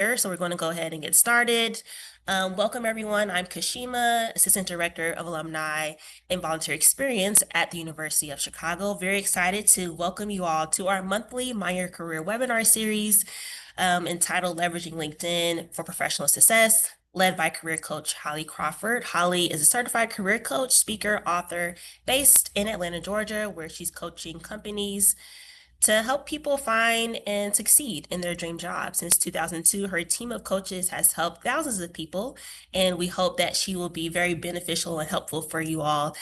So we're going to go ahead and get started. Welcome everyone. I'm Kashima, Assistant Director of Alumni and Volunteer Experience at the University of Chicago. Very excited to welcome you all to our monthly Mind Your Career webinar series entitled Leveraging LinkedIn for Professional Success, led by career coach Holly Crawford. Holly is a certified career coach, speaker, author based in Atlanta, Georgia, where she's coaching companies to help people find and succeed in their dream job. Since 2002, her team of coaches has helped thousands of people, and we hope that she will be very beneficial and helpful for you all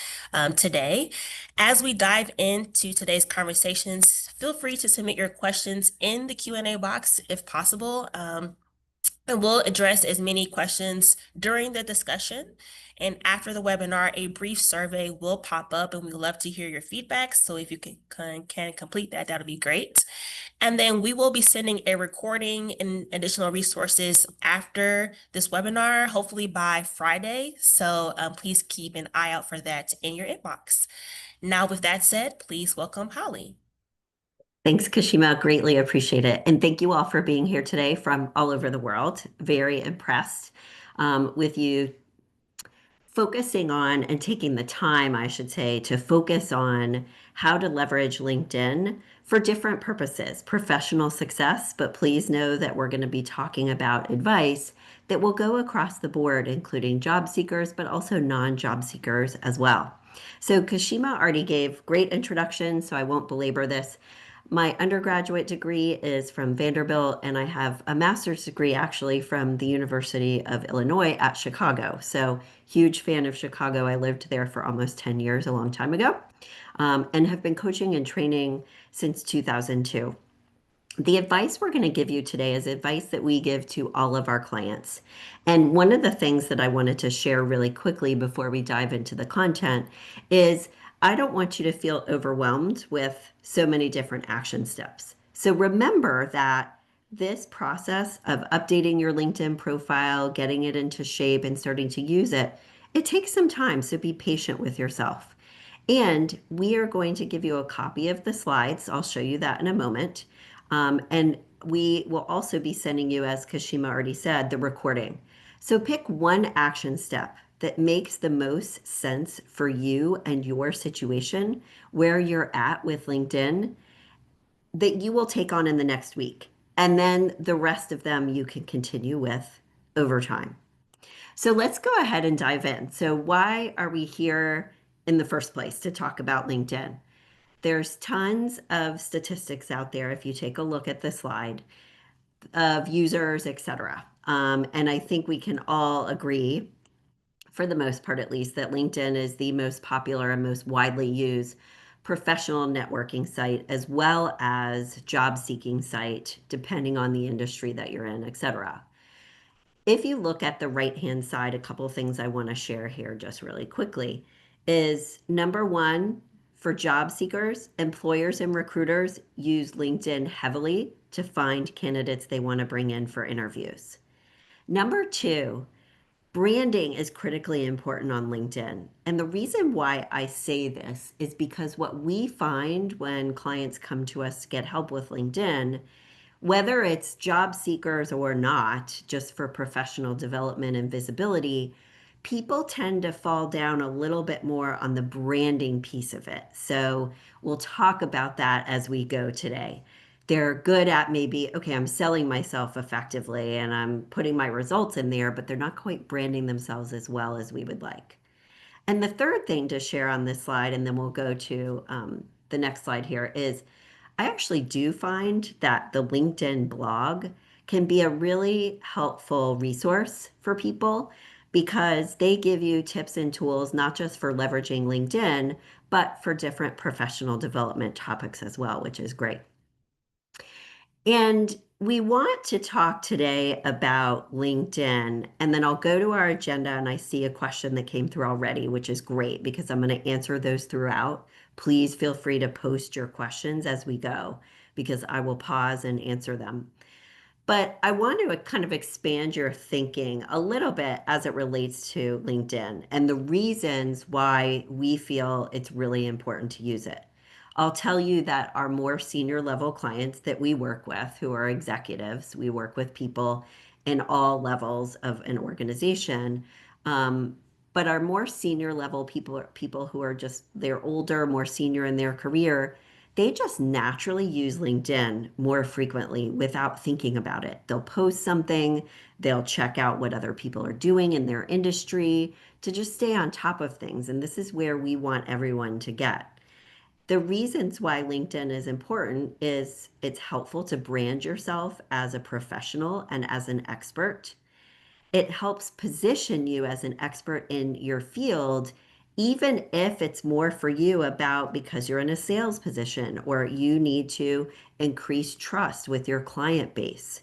today. As we dive into today's conversations, feel free to submit your questions in the Q&A box if possible. And we'll address as many questions during the discussion. And after the webinar, a brief survey will pop up and we'd love to hear your feedback. So if you can complete that, that'll be great. And then we will be sending a recording and additional resources after this webinar, hopefully by Friday. So please keep an eye out for that in your inbox. Now, with that said, please welcome Holly. Thanks, Kashima. Greatly appreciate it. And thank you all for being here today from all over the world. Very impressed with you focusing on and taking the time, I should say, to focus on how to leverage LinkedIn for different purposes, professional success. But please know that we're going to be talking about advice that will go across the board, including job seekers, but also non-job seekers as well. So Kashima already gave great introduction, so I won't belabor this. My undergraduate degree is from Vanderbilt, and I have a master's degree actually from the University of Illinois at Chicago. So, huge fan of Chicago. I lived there for almost 10 years, a long time ago, and have been coaching and training since 2002. The advice we're going to give you today is advice that we give to all of our clients. And one of the things that I wanted to share really quickly before we dive into the content is I don't want you to feel overwhelmed with so many different action steps. So remember that this process of updating your LinkedIn profile, getting it into shape, and starting to use it, it takes some time. So be patient with yourself. And we are going to give you a copy of the slides. I'll show you that in a moment. And we will also be sending you, as Kashima already said, the recording. So pick one action step that makes the most sense for you and your situation, where you're at with LinkedIn, that you will take on in the next week. And then the rest of them you can continue with over time. So let's go ahead and dive in. So, why are we here in the first place to talk about LinkedIn? There's tons of statistics out there if you take a look at the slide of users, etc. And I think we can all agree, for the most part at least, that LinkedIn is the most popular and most widely used professional networking site as well as job seeking site, depending on the industry that you're in, etc. If you look at the right-hand side, a couple of things I want to share here just really quickly is number one, for job seekers, employers and recruiters use LinkedIn heavily to find candidates they want to bring in for interviews. Number two, branding is critically important on LinkedIn. And the reason why I say this is because what we find when clients come to us to get help with LinkedIn, whether it's job seekers or not, just for professional development and visibility, people tend to fall down a little bit more on the branding piece of it. So we'll talk about that as we go today. They're good at maybe, okay, I'm selling myself effectively and I'm putting my results in there, but they're not quite branding themselves as well as we would like. And the third thing to share on this slide, and then we'll go to the next slide here, is I actually do find that the LinkedIn blog can be a really helpful resource for people because they give you tips and tools, not just for leveraging LinkedIn, but for different professional development topics as well, which is great. And we want to talk today about LinkedIn, and then I'll go to our agenda and I see a question that came through already, which is great because I'm going to answer those throughout. Please feel free to post your questions as we go because I will pause and answer them. But I want to kind of expand your thinking a little bit as it relates to LinkedIn and the reasons why we feel it's really important to use it. I'll tell you that our more senior level clients that we work with, who are executives, we work with people in all levels of an organization. Um, but our more senior level people, people who are just, they're older, more senior in their career, they just naturally use LinkedIn more frequently without thinking about it. They'll post something, they'll check out what other people are doing in their industry to just stay on top of things. And this is where we want everyone to get. The reasons why LinkedIn is important is it's helpful to brand yourself as a professional and as an expert. It helps position you as an expert in your field, even if it's more for you about because you're in a sales position or you need to increase trust with your client base.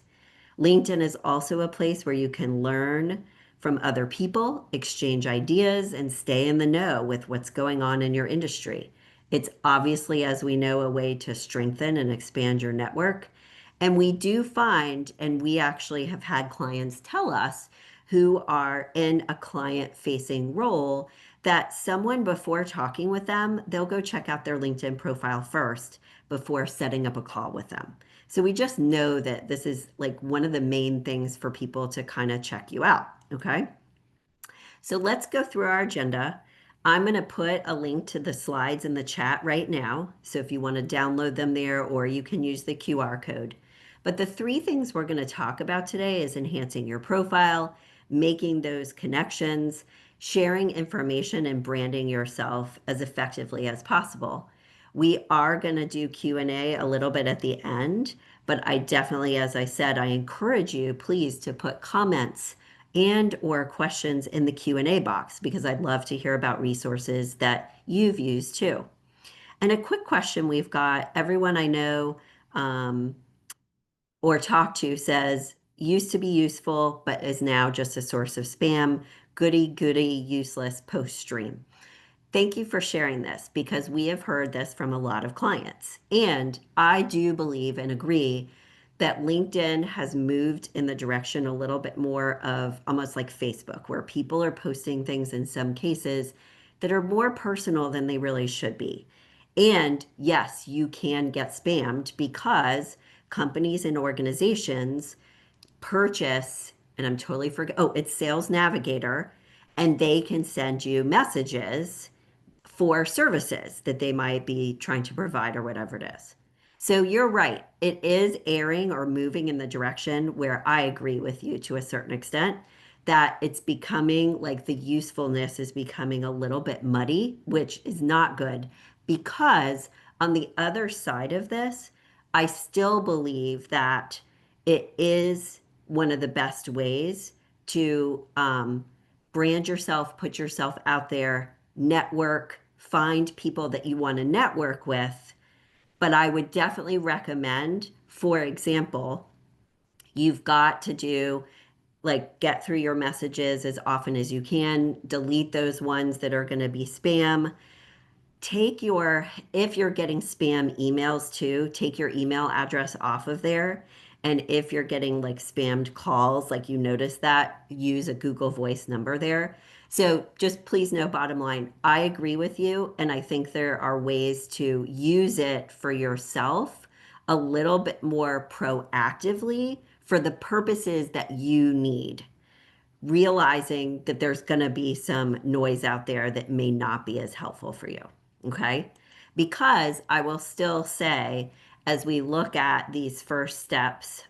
LinkedIn is also a place where you can learn from other people, exchange ideas, and stay in the know with what's going on in your industry. It's obviously, as we know, a way to strengthen and expand your network. And we do find, and we actually have had clients tell us who are in a client facing role that someone before talking with them, they'll go check out their LinkedIn profile first before setting up a call with them. So we just know that this is like one of the main things for people to kind of check you out. Okay. So let's go through our agenda. I'm going to put a link to the slides in the chat right now. So if you want to download them there, or you can use the QR code. But the three things we're going to talk about today is enhancing your profile, making those connections, sharing information, and branding yourself as effectively as possible. We are going to do Q&A a little bit at the end, but I definitely, as I said, I encourage you, please, to put comments and or questions in the Q&A box because I'd love to hear about resources that you've used too. And a quick question we've got, everyone I know or talk to says, used to be useful, but is now just a source of spam, goody, goody, useless post stream. Thank you for sharing this because we have heard this from a lot of clients. And I do believe and agree that LinkedIn has moved in the direction a little bit more of almost like Facebook, where people are posting things in some cases that are more personal than they really should be. And yes, you can get spammed because companies and organizations purchase, and I'm totally forget. Oh, it's Sales Navigator, and they can send you messages for services that they might be trying to provide or whatever it is. So you're right. It is airing or moving in the direction where I agree with you to a certain extent that it's becoming like the usefulness is becoming a little bit muddy, which is not good because on the other side of this, I still believe that it is one of the best ways to brand yourself, put yourself out there, network, find people that you want to network with. But I would definitely recommend, for example, you've got to do like get through your messages as often as you can, delete those ones that are going to be spam. Take your, if you're getting spam emails too, take your email address off of there. And if you're getting like spammed calls, like you notice that, use a Google Voice number there. So just please know, bottom line, I agree with you. And I think there are ways to use it for yourself a little bit more proactively for the purposes that you need, realizing that there's going to be some noise out there that may not be as helpful for you. Okay. Because I will still say, as we look at these first steps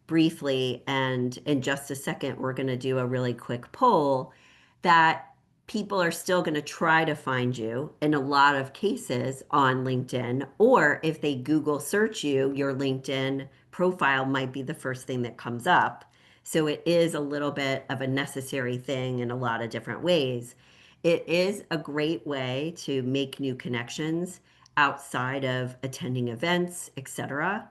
briefly, and in just a second, we're going to do a really quick poll that people are still going to try to find you in a lot of cases on LinkedIn, or if they Google search you, your LinkedIn profile might be the first thing that comes up. So it is a little bit of a necessary thing in a lot of different ways. It is a great way to make new connections outside of attending events, etc.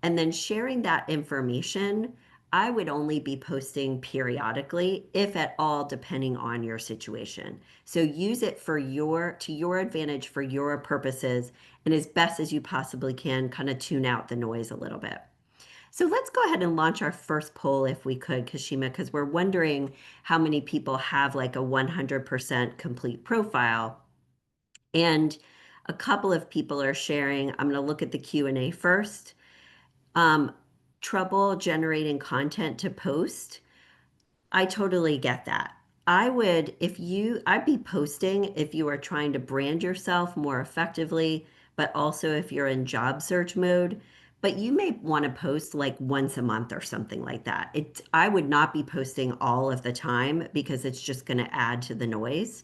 And then sharing that information, I would only be posting periodically, if at all, depending on your situation. So use it for to your advantage for your purposes and as best as you possibly can, kind of tune out the noise a little bit. So let's go ahead and launch our first poll if we could, Kashima, because we're wondering how many people have like a 100% complete profile. And a couple of people are sharing. I'm going to look at the Q&A first. trouble generating content to post, I totally get that. I'd be posting if you are trying to brand yourself more effectively, but also if you're in job search mode. But you may want to post like once a month or something like that. I would not be posting all of the time because it's just going to add to the noise.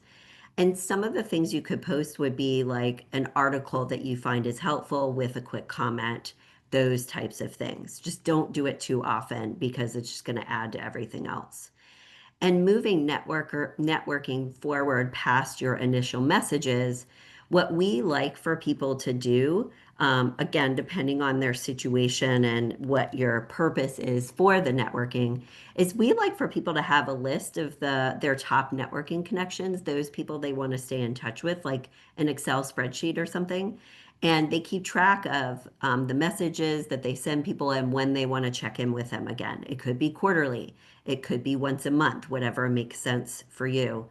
And some of the things you could post would be like an article that you find is helpful with a quick comment, those types of things. Just don't do it too often because it's just going to add to everything else. And moving networking forward past your initial messages, what we like for people to do, again, depending on their situation and what your purpose is for the networking, is we like for people to have a list of their top networking connections, those people they want to stay in touch with, like an Excel spreadsheet or something. And they keep track of the messages that they send people and when they want to check in with them again. It could be quarterly. It could be once a month, whatever makes sense for you.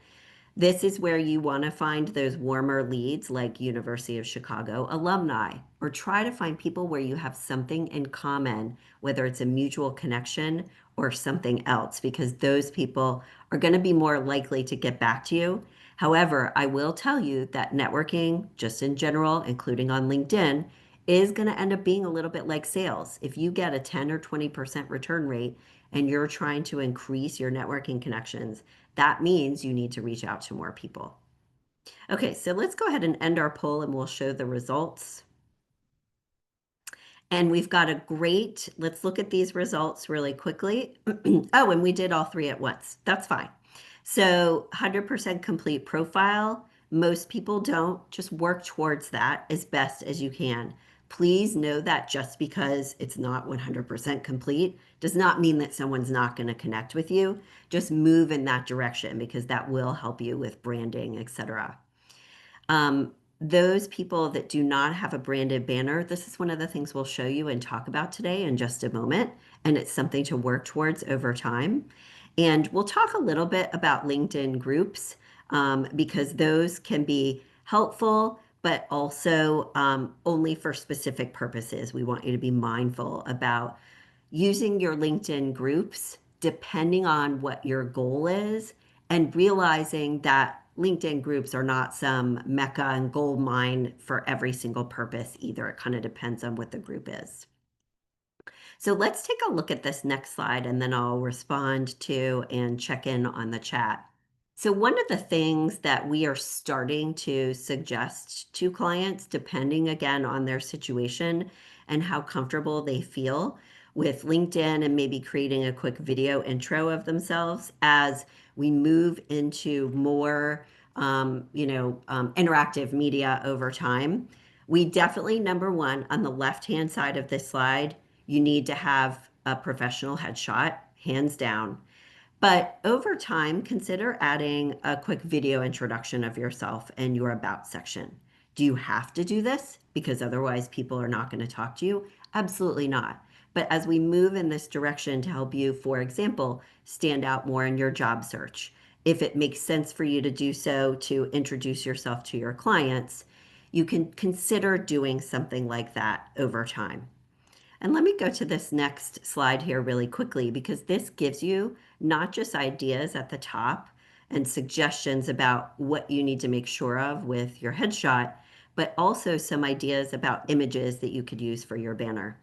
This is where you want to find those warmer leads like University of Chicago alumni, or try to find people where you have something in common, whether it's a mutual connection or something else, because those people are going to be more likely to get back to you. However, I will tell you that networking, just in general, including on LinkedIn, is going to end up being a little bit like sales. If you get a 10 or 20% return rate and you're trying to increase your networking connections, that means you need to reach out to more people. Okay, so let's go ahead and end our poll and we'll show the results. And we've got let's look at these results really quickly. Oh, and we did all three at once. That's fine. So 100% complete profile. Most people don't. Just work towards that as best as you can. Please know that just because it's not 100% complete does not mean that someone's not going to connect with you. Just move in that direction because that will help you with branding, etc. Those people that do not have a branded banner, this is one of the things we'll show you and talk about today in just a moment. And it's something to work towards over time. And we'll talk a little bit about LinkedIn groups because those can be helpful, but also only for specific purposes. We want you to be mindful about using your LinkedIn groups depending on what your goal is and realizing that LinkedIn groups are not some mecca and gold mine for every single purpose either. It kind of depends on what the group is. So let's take a look at this next slide and then I'll respond to and check in on the chat. So one of the things that we are starting to suggest to clients, depending again on their situation and how comfortable they feel with LinkedIn and maybe creating a quick video intro of themselves as we move into more, interactive media over time. We definitely, number one, on the left-hand side of this slide, you need to have a professional headshot, hands down. But over time, consider adding a quick video introduction of yourself and your about section. Do you have to do this? Because otherwise people are not going to talk to you? Absolutely not. But as we move in this direction to help you, for example, stand out more in your job search, if it makes sense for you to do so to introduce yourself to your clients, you can consider doing something like that over time. And let me go to this next slide here really quickly because this gives you not just ideas at the top and suggestions about what you need to make sure of with your headshot, but also some ideas about images that you could use for your banner.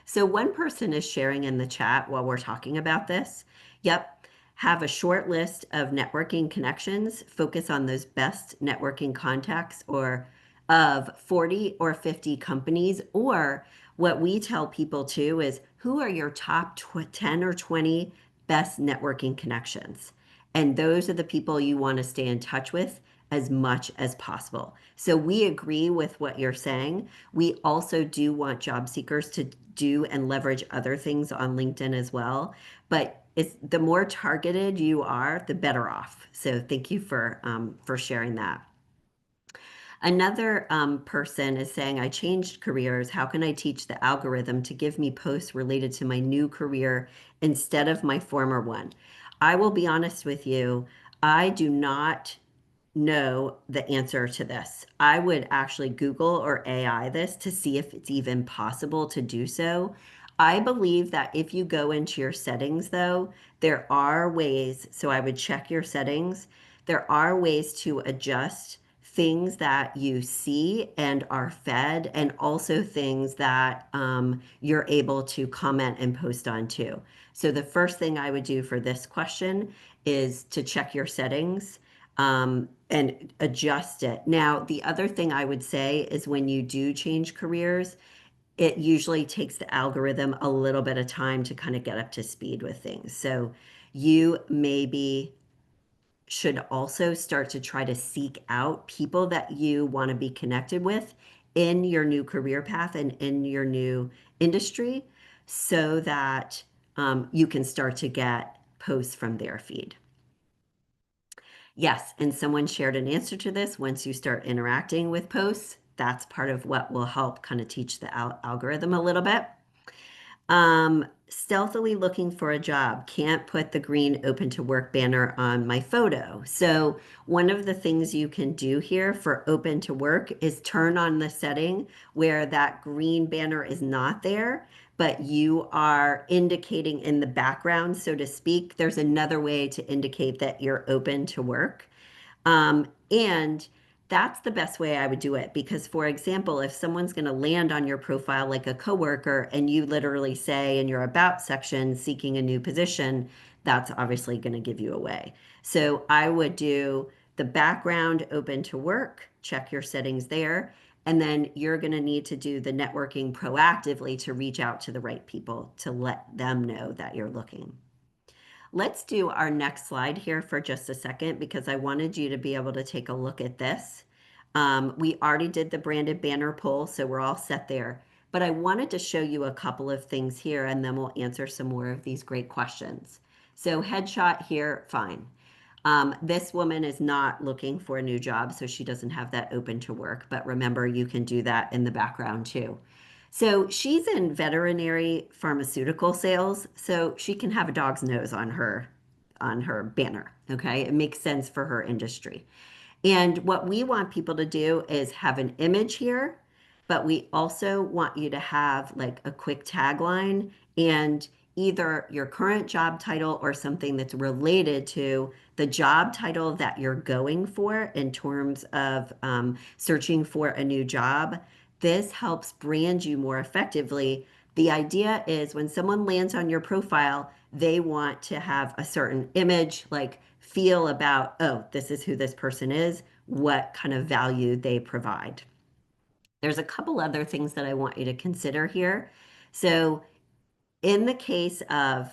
So one person is sharing in the chat while we're talking about this. Yep, have a short list of networking connections, focus on those best networking contacts or of 40 or 50 companies, or what we tell people too is who are your top 10 or 20 best networking connections? And those are the people you want to stay in touch with as much as possible. So we agree with what you're saying. We also do want job seekers to do and leverage other things on LinkedIn as well. But it's the more targeted you are, the better off. So thank you for sharing that. Another person is saying, I changed careers. How can I teach the algorithm to give me posts related to my new career instead of my former one? I will be honest with you. I do not know the answer to this. I would actually Google or AI this to see if it's even possible to do so. I believe that if you go into your settings, though, there are ways, so I would check your settings. There are ways to adjust things that you see and are fed, and also things that you're able to comment and post on too. So the first thing I would do for this question is to check your settings and adjust it. Now, the other thing I would say is when you do change careers, it usually takes the algorithm a little bit of time to kind of get up to speed with things. So you maybe should also start to try to seek out people that you want to be connected with in your new career path and in your new industry so that you can start to get posts from their feed. Yes, and someone shared an answer to this. Once you start interacting with posts, that's part of what will help kind of teach the algorithm a little bit. Stealthily looking for a job. Can't put the green open to work banner on my photo. So one of the things you can do here for open to work is turn on the setting where that green banner is not there, but you are indicating in the background, so to speak. There's another way to indicate that you're open to work. And that's the best way I would do it because, for example, if someone's going to land on your profile like a coworker and you literally say in your about section seeking a new position, that's obviously going to give you away. So I would do the background open to work, check your settings there, and then you're going to need to do the networking proactively to reach out to the right people to let them know that you're looking. Let's do our next slide here for just a second because I wanted you to be able to take a look at this. We already did the branded banner poll, so we're all set there. But I wanted to show you a couple of things here and then we'll answer some more of these great questions. So headshot here, fine. This woman is not looking for a new job, so she doesn't have that open to work. But remember, you can do that in the background too. So she's in veterinary pharmaceutical sales, so she can have a dog's nose on her banner. Okay, it makes sense for her industry. And what we want people to do is have an image here, but we also want you to have like a quick tagline and either your current job title or something that's related to the job title that you're going for in terms of searching for a new job. This helps brand you more effectively. The idea is when someone lands on your profile, they want to have a certain image, like feel about, oh, this is who this person is, what kind of value they provide. There's a couple other things that I want you to consider here. So, in the case of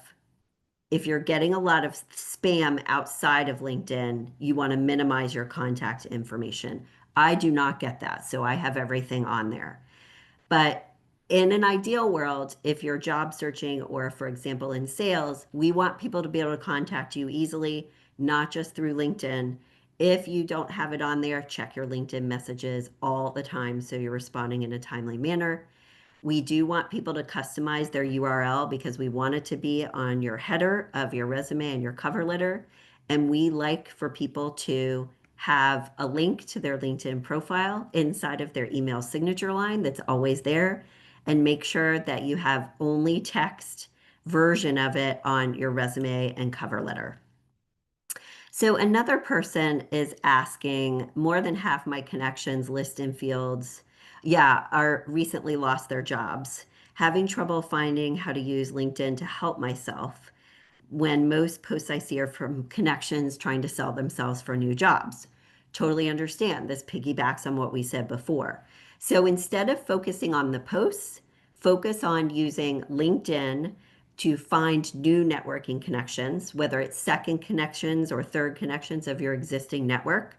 if you're getting a lot of spam outside of LinkedIn, you want to minimize your contact information. I do not get that, so I have everything on there. But in an ideal world, if you're job searching or, for example, in sales, we want people to be able to contact you easily, not just through LinkedIn. If you don't have it on there, check your LinkedIn messages all the time so you're responding in a timely manner. We do want people to customize their URL because we want it to be on your header of your resume and your cover letter. And we like for people to have a link to their LinkedIn profile inside of their email signature line that's always there. And make sure that you have only text version of it on your resume and cover letter. So another person is asking, more than half my connections list in fields, yeah, are recently lost their jobs. Having trouble finding how to use LinkedIn to help myself when most posts I see are from connections trying to sell themselves for new jobs. Totally understand. This piggybacks on what we said before. So instead of focusing on the posts, focus on using LinkedIn to find new networking connections, whether it's second connections or third connections of your existing network.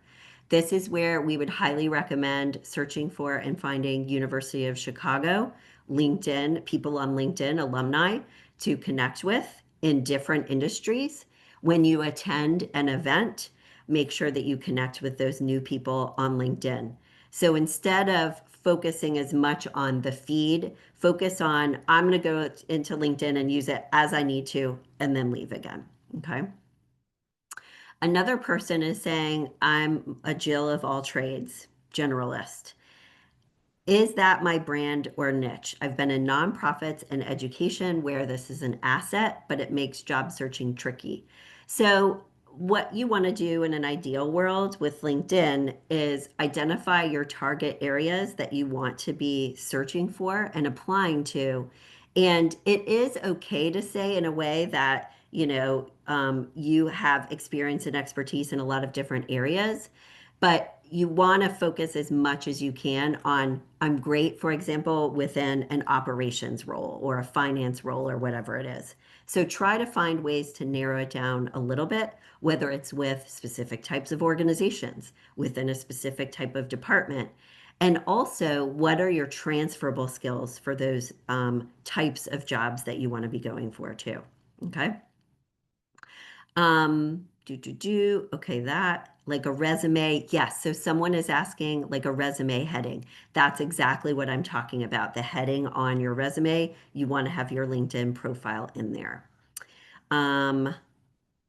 This is where we would highly recommend searching for and finding University of Chicago, LinkedIn, people on LinkedIn, alumni to connect with in different industries. When you attend an event, make sure that you connect with those new people on LinkedIn. So instead of focusing as much on the feed, focus on I'm going to go into LinkedIn and use it as I need to and then leave again. Okay. Another person is saying, I'm a Jill of all trades, generalist. Is that my brand or niche? I've been in nonprofits and education where this is an asset, but it makes job searching tricky. So, what you want to do in an ideal world with LinkedIn is identify your target areas that you want to be searching for and applying to. And it is okay to say in a way that, you have experience and expertise in a lot of different areas, but you want to focus as much as you can on I'm great, for example, within an operations role or a finance role or whatever it is. So try to find ways to narrow it down a little bit, whether it's with specific types of organizations, within a specific type of department. And also, what are your transferable skills for those types of jobs that you want to be going for too? Okay. Okay, that like a resume. Yes. So someone is asking like a resume heading. That's exactly what I'm talking about. The heading on your resume, you want to have your LinkedIn profile in there. Um,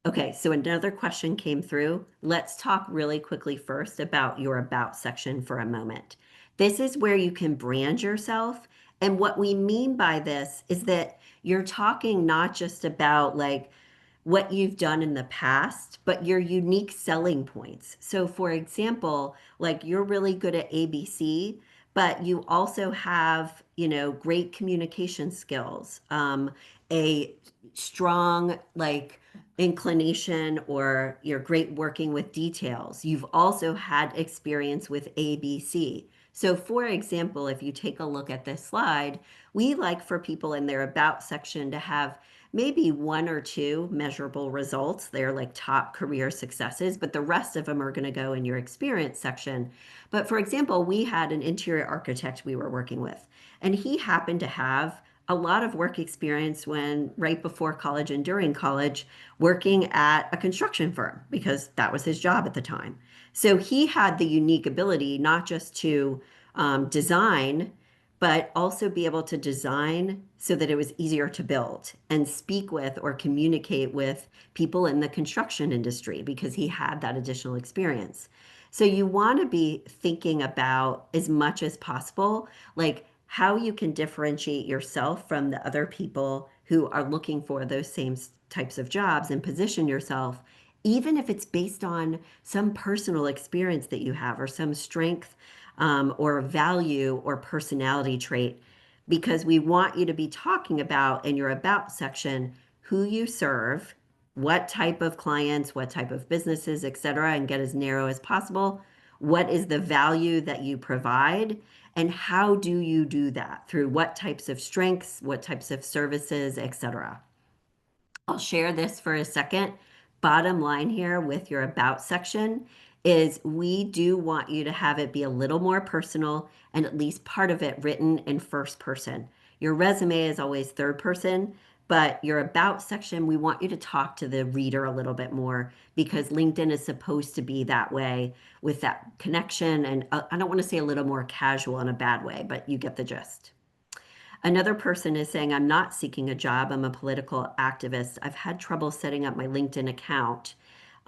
okay, so another question came through. Let's talk really quickly first about your about section for a moment. This is where you can brand yourself. And what we mean by this is that you're talking not just about like what you've done in the past, but your unique selling points. So, for example, like you're really good at ABC, but you also have, great communication skills, a strong, like, inclination, or you're great working with details. You've also had experience with ABC. So, for example, if you take a look at this slide, we like for people in their about section to have maybe one or two measurable results. They're like top career successes, but the rest of them are going to go in your experience section. But for example, we had an interior architect we were working with, and he happened to have a lot of work experience when right before college and during college working at a construction firm because that was his job at the time. So he had the unique ability not just to design but also be able to design so that it was easier to build and speak with or communicate with people in the construction industry because he had that additional experience. So you want to be thinking about as much as possible, like how you can differentiate yourself from the other people who are looking for those same types of jobs and position yourself, even if it's based on some personal experience that you have or some strength or value or personality trait, because we want you to be talking about in your about section who you serve, what type of clients, what type of businesses, et cetera, and get as narrow as possible. What is the value that you provide? And how do you do that? Through what types of strengths, what types of services, et cetera. I'll share this for a second. Bottom line here with your about section is we do want you to have it be a little more personal and at least part of it written in first person. Your resume is always third person, but your about section, we want you to talk to the reader a little bit more because LinkedIn is supposed to be that way with that connection. And I don't want to say a little more casual in a bad way, but you get the gist. Another person is saying, I'm not seeking a job. I'm a political activist. I've had trouble setting up my LinkedIn account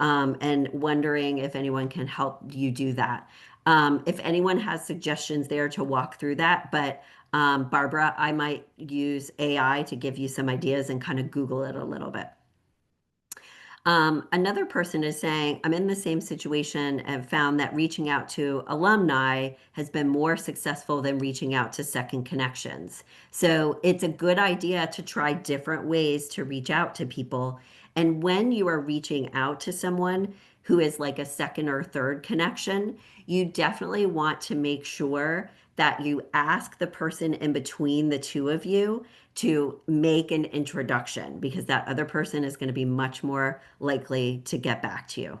and wondering if anyone can help you do that. If anyone has suggestions there to walk through that, but Barbara, I might use AI to give you some ideas and kind of Google it a little bit. Another person is saying, I'm in the same situation and found that reaching out to alumni has been more successful than reaching out to second connections. So it's a good idea to try different ways to reach out to people. And when you are reaching out to someone who is like a second or third connection, you definitely want to make sure that you ask the person in between the two of you to make an introduction because that other person is going to be much more likely to get back to you.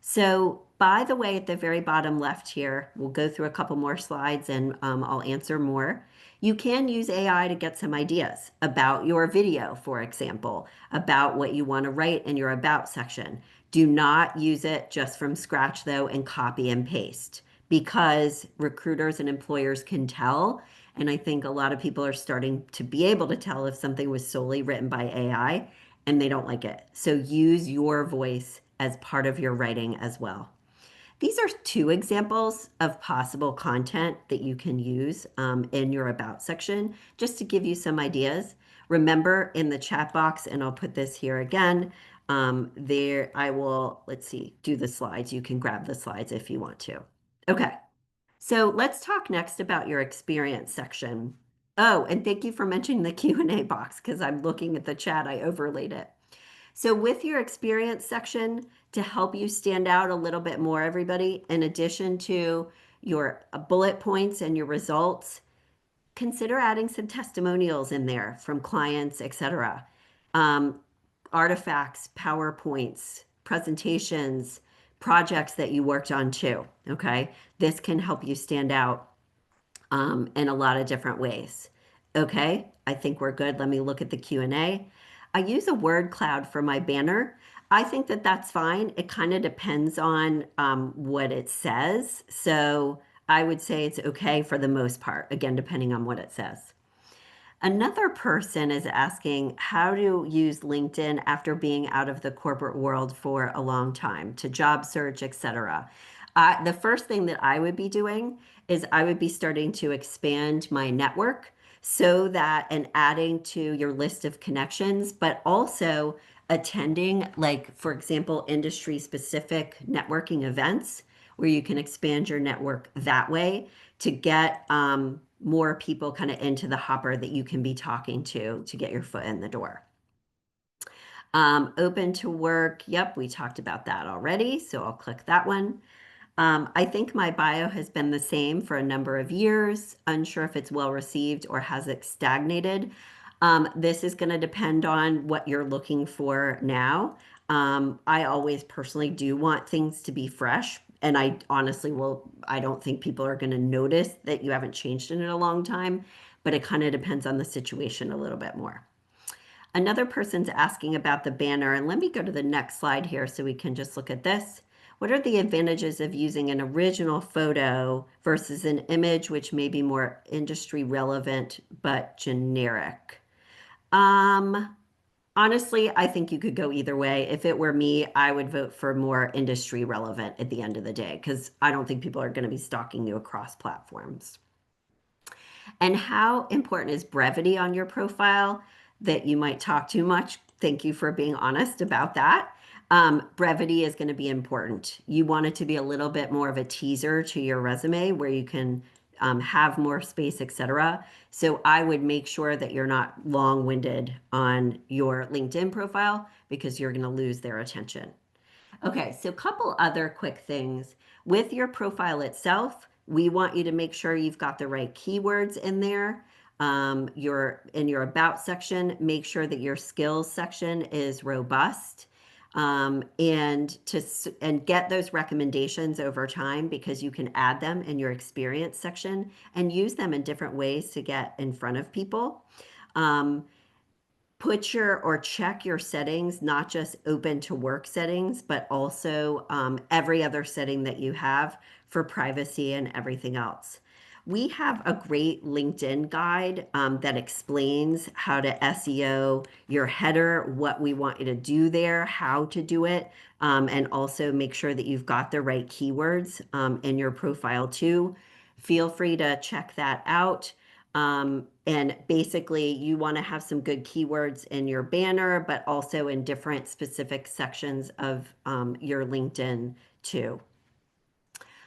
So, by the way, at the very bottom left here, we'll go through a couple more slides and I'll answer more. You can use AI to get some ideas about your video, for example, about what you want to write in your about section. Do not use it just from scratch, though, and copy and paste because recruiters and employers can tell. And I think a lot of people are starting to be able to tell if something was solely written by AI and they don't like it. So use your voice as part of your writing as well. These are two examples of possible content that you can use in your About section, just to give you some ideas. Remember in the chat box, and I'll put this here again, there I will, let's see, do the slides. You can grab the slides if you want to. Okay, so let's talk next about your experience section. Oh, and thank you for mentioning the Q&A box because I'm looking at the chat, I overlaid it. So with your experience section, to help you stand out a little bit more, everybody, in addition to your bullet points and your results, consider adding some testimonials in there from clients, etc. Artifacts, PowerPoints, presentations, projects that you worked on too. Okay, this can help you stand out in a lot of different ways. Okay, I think we're good. Let me look at the Q&A. I use a word cloud for my banner. I think that that's fine. It kind of depends on what it says. So I would say it's okay for the most part, again, depending on what it says. Another person is asking how to use LinkedIn after being out of the corporate world for a long time to job search, etc. The first thing that I would be doing is I would be starting to expand my network so that and adding to your list of connections, but also attending, like, for example, industry specific networking events where you can expand your network that way to get more people kind of into the hopper that you can be talking to get your foot in the door. Open to work. Yep, we talked about that already. So I'll click that one. I think my bio has been the same for a number of years. Unsure if it's well received or has it stagnated. This is going to depend on what you're looking for now. I always personally do want things to be fresh. And I honestly I don't think people are going to notice that you haven't changed in a long time, but it kind of depends on the situation a little bit more. Another person's asking about the banner, and let me go to the next slide here so we can just look at this. What are the advantages of using an original photo versus an image which may be more industry relevant but generic? Honestly, I think you could go either way. If it were me, I would vote for more industry relevant at the end of the day because I don't think people are going to be stalking you across platforms. And how important is brevity on your profile that you might talk too much? Thank you for being honest about that. Brevity is going to be important. You want it to be a little bit more of a teaser to your resume where you can have more space, etc. So I would make sure that you're not long-winded on your LinkedIn profile because you're going to lose their attention. Okay, so a couple other quick things. With your profile itself, we want you to make sure you've got the right keywords in there. In your about section, make sure that your skills section is robust. And get those recommendations over time because you can add them in your experience section and use them in different ways to get in front of people. Put your or check your settings, not just open to work settings, but also every other setting that you have for privacy and everything else. We have a great LinkedIn guide that explains how to SEO your header, what we want you to do there, how to do it, and also make sure that you've got the right keywords in your profile too. Feel free to check that out. And basically, you want to have some good keywords in your banner, but also in different specific sections of your LinkedIn too.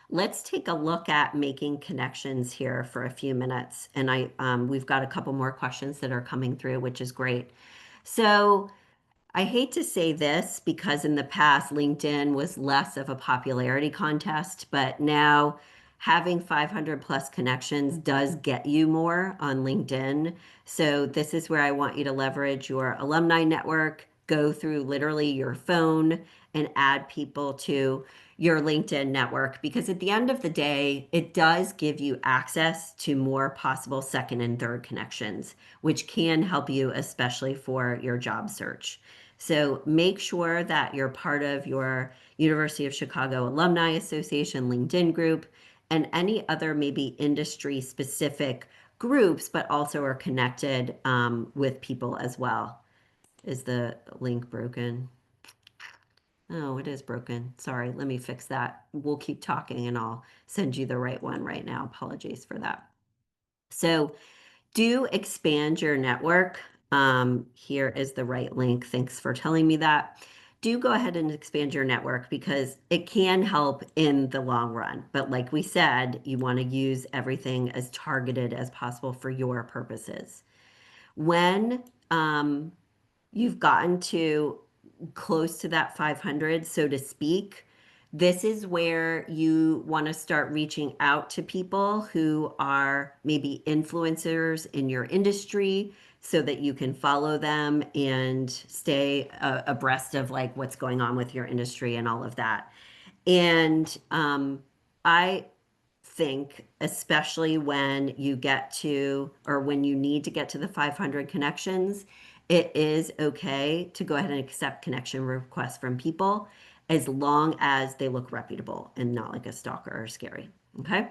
Let's take a look at making connections here for a few minutes. And we've got a couple more questions that are coming through, which is great. So I hate to say this because in the past, LinkedIn was less of a popularity contest, but now having 500 plus connections does get you more on LinkedIn. So this is where I want you to leverage your alumni network, go through literally your phone and add people to your LinkedIn network because at the end of the day, it does give you access to more possible second and third connections, which can help you, especially for your job search. So make sure that you're part of your University of Chicago Alumni Association LinkedIn group and any other maybe industry specific groups, but also are connected with people as well. Is the link broken? Oh, it is broken. Sorry, let me fix that. We'll keep talking and I'll send you the right one right now. Apologies for that. So, do expand your network. Here is the right link. Thanks for telling me that. Do go ahead and expand your network because it can help in the long run. But like we said, you want to use everything as targeted as possible for your purposes. When you've gotten to close to that 500, so to speak, this is where you want to start reaching out to people who are maybe influencers in your industry so that you can follow them and stay abreast of like what's going on with your industry and all of that. And I think, especially when you get to, or when you need to get to the 500 connections, it is okay to go ahead and accept connection requests from people as long as they look reputable and not like a stalker or scary. Okay.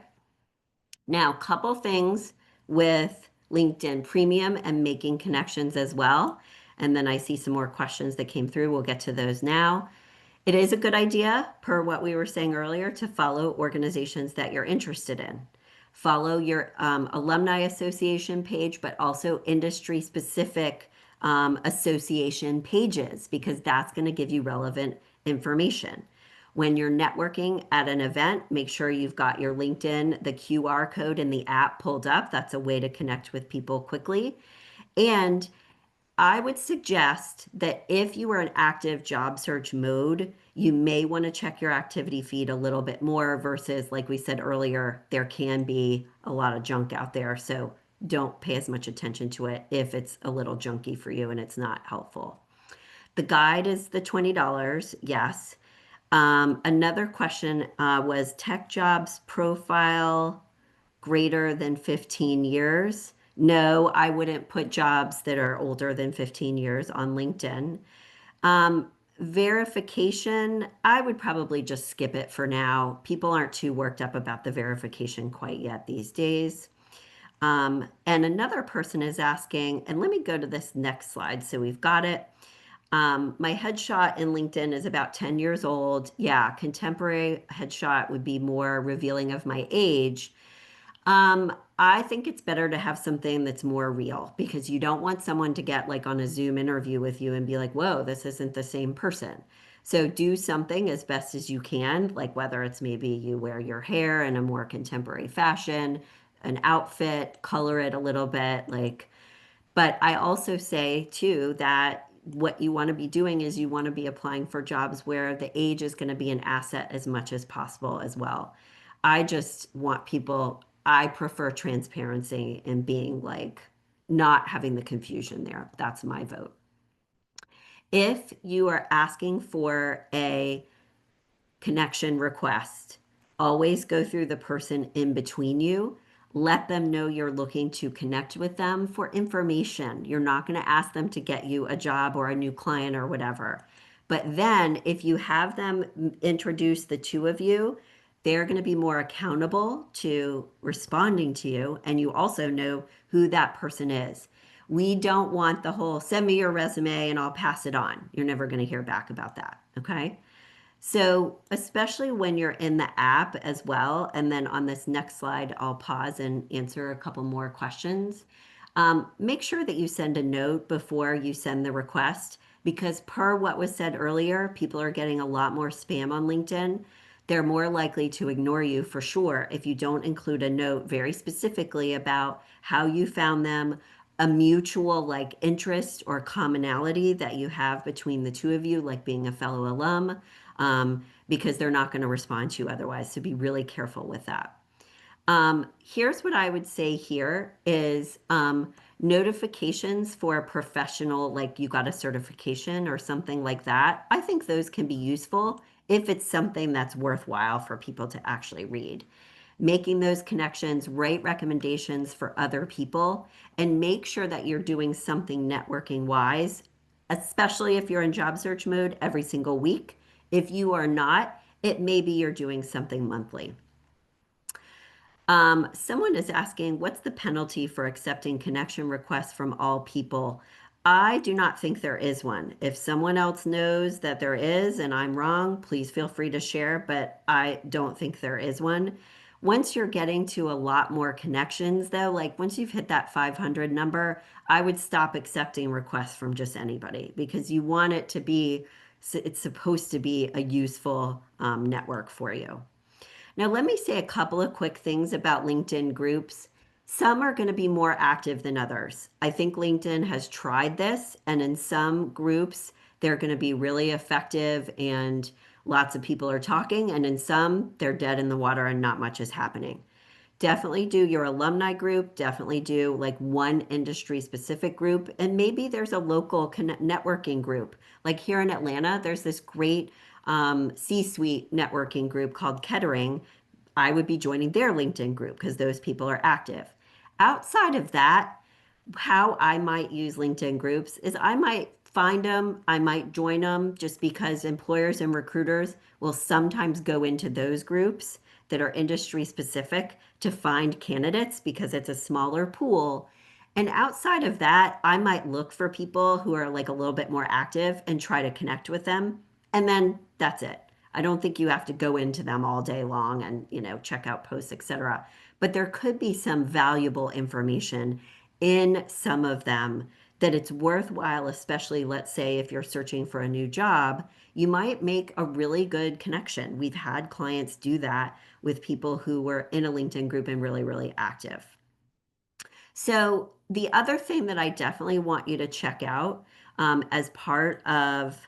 Now, couple things with LinkedIn Premium and making connections as well. And then I see some more questions that came through. We'll get to those now. It is a good idea, per what we were saying earlier, to follow organizations that you're interested in. Follow your alumni association page, but also industry specific association pages because that's going to give you relevant information. When you're networking at an event, make sure you've got your LinkedIn, the QR code in the app pulled up. That's a way to connect with people quickly. And I would suggest that if you are in active job search mode, you may want to check your activity feed a little bit more versus, like we said earlier, there can be a lot of junk out there. So don't pay as much attention to it if it's a little junky for you and it's not helpful. The guide is the $20. Yes. Another question was tech jobs profile greater than 15 years. No, I wouldn't put jobs that are older than 15 years on LinkedIn. Verification, I would probably just skip it for now. People aren't too worked up about the verification quite yet these days. And another person is asking, and let me go to this next slide so we've got it. My headshot in LinkedIn is about 10 years old. Yeah, contemporary headshot would be more revealing of my age. I think it's better to have something that's more real because you don't want someone to get like on a Zoom interview with you and be like, whoa, this isn't the same person. So do something as best as you can, like whether it's maybe you wear your hair in a more contemporary fashion, an outfit, color it a little bit, like, but I also say too that what you want to be doing is you want to be applying for jobs where the age is going to be an asset as much as possible as well. I just want people, I prefer transparency and being like not having the confusion there. That's my vote. If you are asking for a connection request, always go through the person in between you. Let them know you're looking to connect with them for information. You're not going to ask them to get you a job or a new client or whatever. But then if you have them introduce the two of you, they're going to be more accountable to responding to you. And you also know who that person is. We don't want the whole send me your resume and I'll pass it on. You're never going to hear back about that. Okay. So, especially when you're in the app as well, and then on this next slide, I'll pause and answer a couple more questions. Make sure that you send a note before you send the request because, per what was said earlier, people are getting a lot more spam on LinkedIn. They're more likely to ignore you for sure if you don't include a note very specifically about how you found them, a mutual like interest or commonality that you have between the two of you, like being a fellow alum, because they're not going to respond to you otherwise. So be really careful with that. Here's what I would say here is notifications for a professional, like you got a certification or something like that. I think those can be useful if it's something that's worthwhile for people to actually read. Making those connections, write recommendations for other people, and make sure that you're doing something networking wise, especially if you're in job search mode every single week. If you are not, it may be you're doing something monthly. Someone is asking, what's the penalty for accepting connection requests from all people? I do not think there is one. If someone else knows that there is and I'm wrong, please feel free to share, but I don't think there is one. Once you're getting to a lot more connections, though, like once you've hit that 500 number, I would stop accepting requests from just anybody because you want it to be, it's supposed to be a useful network for you. Now, let me say a couple of quick things about LinkedIn groups. Some are going to be more active than others. I think LinkedIn has tried this, and in some groups, they're going to be really effective and lots of people are talking, and in some, they're dead in the water and not much is happening. Definitely do your alumni group, definitely do like one industry specific group, and maybe there's a local networking group. Like here in Atlanta, there's this great C-suite networking group called Kettering. I would be joining their LinkedIn group because those people are active. Outside of that, how I might use LinkedIn groups is I might find them, I might join them just because employers and recruiters will sometimes go into those groups that are industry specific to find candidates because it's a smaller pool. And outside of that, I might look for people who are like a little bit more active and try to connect with them. And then that's it. I don't think you have to go into them all day long and, check out posts, etc. But there could be some valuable information in some of them that it's worthwhile, especially let's say if you're searching for a new job, you might make a really good connection. We've had clients do that with people who were in a LinkedIn group and really, really active. So, the other thing that I definitely want you to check out as part of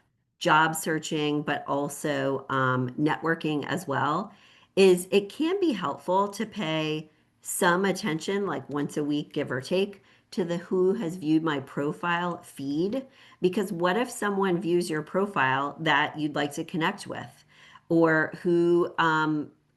job searching, but also networking as well, is it can be helpful to pay some attention, like once a week, give or take, to the who has viewed my profile feed. Because what if someone views your profile that you'd like to connect with, or who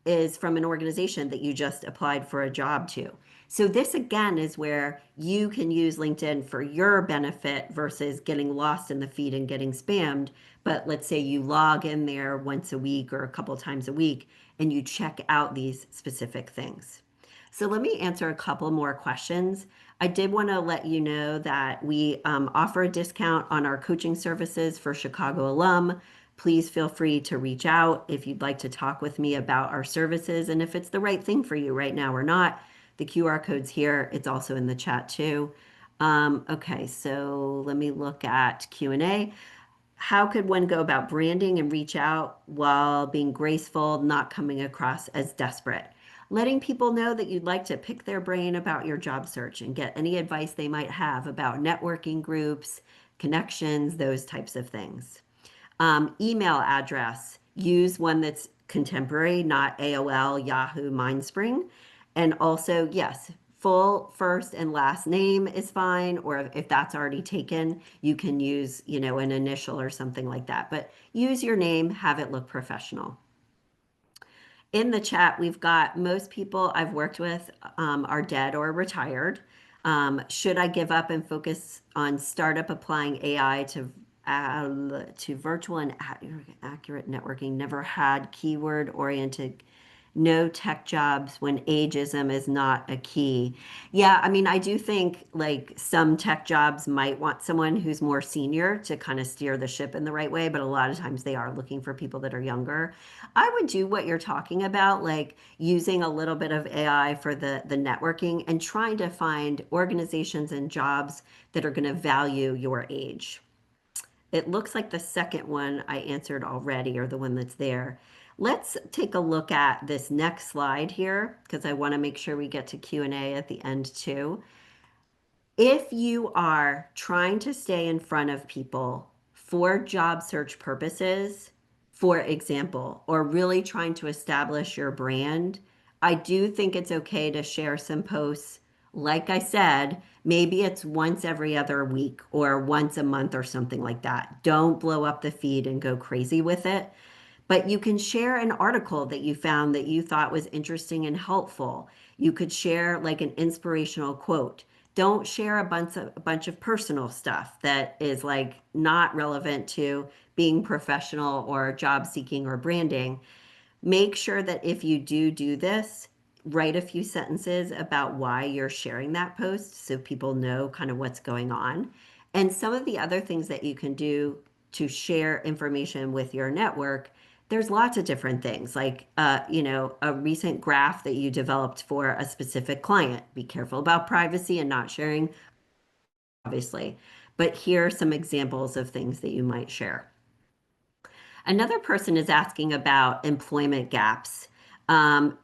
is from an organization that you just applied for a job to? So this again is where you can use LinkedIn for your benefit versus getting lost in the feed and getting spammed. But let's say you log in there once a week or a couple times a week and you check out these specific things. So let me answer a couple more questions. I did want to let you know that we offer a discount on our coaching services for Chicago alum. Please feel free to reach out if you'd like to talk with me about our services and if it's the right thing for you right now or not. The QR code's here. It's also in the chat too. Okay, so let me look at Q&A. How could one go about branding and reach out while being graceful, not coming across as desperate? Letting people know that you'd like to pick their brain about your job search and get any advice they might have about networking groups, connections, those types of things. Email address, use one that's contemporary, not AOL, Yahoo, Mindspring. And also, yes, full first and last name is fine, or if that's already taken, you can use, an initial or something like that. But use your name, have it look professional. In the chat, we've got most people I've worked with are dead or retired. Should I give up and focus on startup applying AI to virtual and accurate networking? Never had keyword oriented, no tech jobs when ageism is not a key. Yeah, I mean, I do think like some tech jobs might want someone who's more senior to kind of steer the ship in the right way, but a lot of times they are looking for people that are younger. I would do what you're talking about, like using a little bit of AI for the networking and trying to find organizations and jobs that are going to value your age. It looks like the second one I answered already, or the one that's there. Let's take a look at this next slide here because I want to make sure we get to Q&A at the end too. If you are trying to stay in front of people for job search purposes, for example, or really trying to establish your brand, I do think it's okay to share some posts. Like I said, maybe it's once every other week or once a month or something like that. Don't blow up the feed and go crazy with it. But you can share an article that you found that you thought was interesting and helpful. You could share like an inspirational quote. Don't share a bunch of personal stuff that is like not relevant to being professional or job seeking or branding. Make sure that if you do this, write a few sentences about why you're sharing that post so people know kind of what's going on. And some of the other things that you can do to share information with your network, there's lots of different things, like a recent graph that you developed for a specific client. Be careful about privacy and not sharing, obviously. But here are some examples of things that you might share. Another person is asking about employment gaps. Um,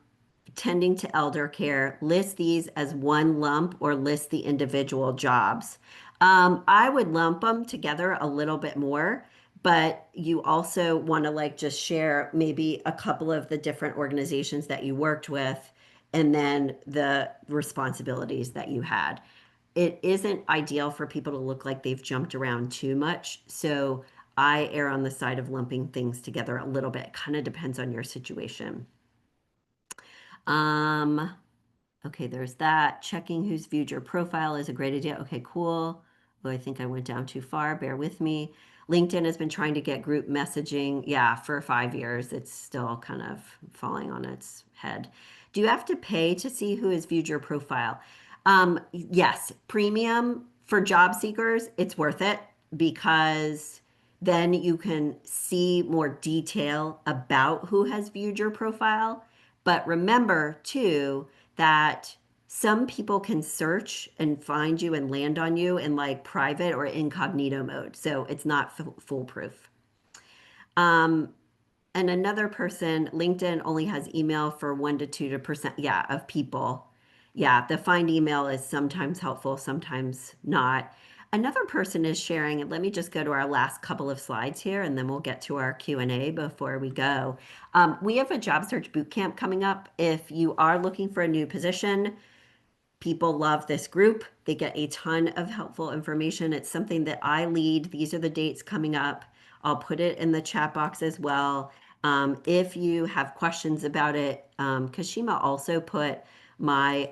Tending to elder care, list these as one lump or list the individual jobs. I would lump them together a little bit more, but you also want to like just share maybe a couple of the different organizations that you worked with and then the responsibilities that you had. It isn't ideal for people to look like they've jumped around too much. So I err on the side of lumping things together a little bit. Kind of depends on your situation. Um, okay, there's that. Checking who's viewed your profile is a great idea. Okay, cool. Oh, I think I went down too far. Bear with me. LinkedIn has been trying to get group messaging, yeah, for 5 years. It's still kind of falling on its head. Do you have to pay to see who has viewed your profile? Yes, premium for job seekers, it's worth it because then you can see more detail about who has viewed your profile. But remember too that some people can search and find you and land on you in like private or incognito mode. So it's not foolproof. Um, and another person, LinkedIn only has email for 1 to 2%, yeah, of people. Yeah, the find email is sometimes helpful, sometimes not. Another person is sharing, and let me just go to our last couple of slides here, and then we'll get to our Q&A before we go. We have a job search boot camp coming up. If you are looking for a new position, people love this group. They get a ton of helpful information. It's something that I lead. These are the dates coming up. I'll put it in the chat box as well. If you have questions about it, Kashima also put my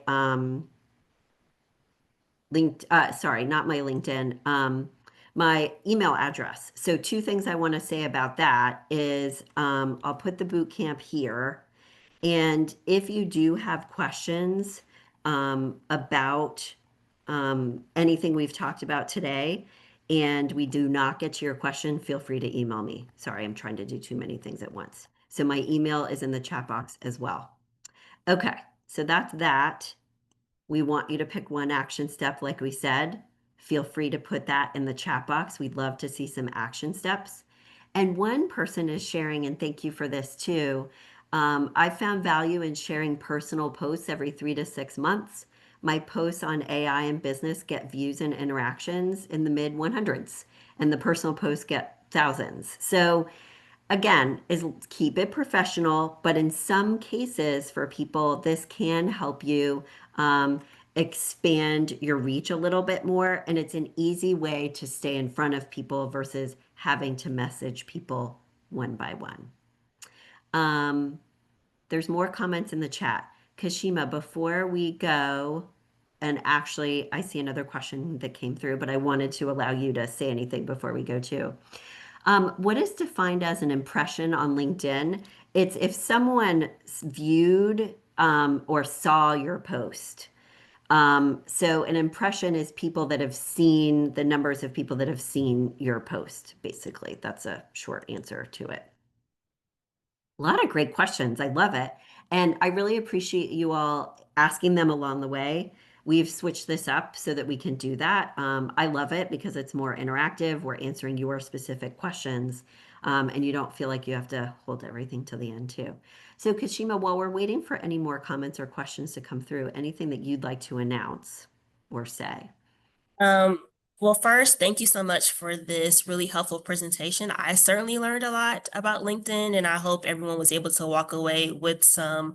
sorry, not my LinkedIn, my email address. So two things I want to say about that is I'll put the boot camp here. And if you do have questions about anything we've talked about today, and we do not get to your question, feel free to email me. Sorry, I'm trying to do too many things at once. So my email is in the chat box as well. Okay, so that's that. We want you to pick one action step, like we said. Feel free to put that in the chat box. We'd love to see some action steps. And one person is sharing, and thank you for this too. I found value in sharing personal posts every 3 to 6 months. My posts on AI and business get views and interactions in the mid 100s, and the personal posts get thousands. So again, is keep it professional, but in some cases for people, this can help you expand your reach a little bit more. And it's an easy way to stay in front of people versus having to message people one by one. There's more comments in the chat. Kashima, before we go, and actually, I see another question that came through, but I wanted to allow you to say anything before we go too. What is defined as an impression on LinkedIn? It's if someone viewed or saw your post. So an impression is people that have seen the numbers of people that have seen your post, basically. That's a short answer to it. A lot of great questions. I love it. And I really appreciate you all asking them along the way. We've switched this up so that we can do that. I love it because it's more interactive. We're answering your specific questions, and you don't feel like you have to hold everything to the end, too. So, Kashima, while we're waiting for any more comments or questions to come through, anything that you'd like to announce or say? Um, well, first, thank you so much for this really helpful presentation. I certainly learned a lot about LinkedIn, and I hope everyone was able to walk away with some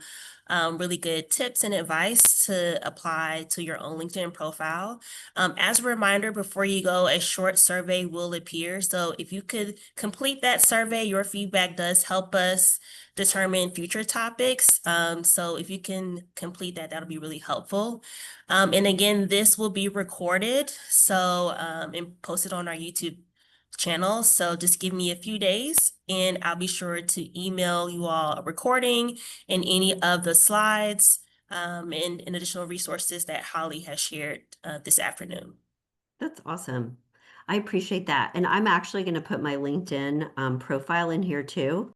really good tips and advice to apply to your own LinkedIn profile. As a reminder, before you go, a short survey will appear. So if you could complete that survey, your feedback does help us determine future topics. So if you can complete that, that'll be really helpful. And again, this will be recorded, so and posted on our YouTube channel. So just give me a few days and I'll be sure to email you all a recording and any of the slides and additional resources that Holly has shared this afternoon. That's awesome. I appreciate that. And I'm actually going to put my LinkedIn profile in here too.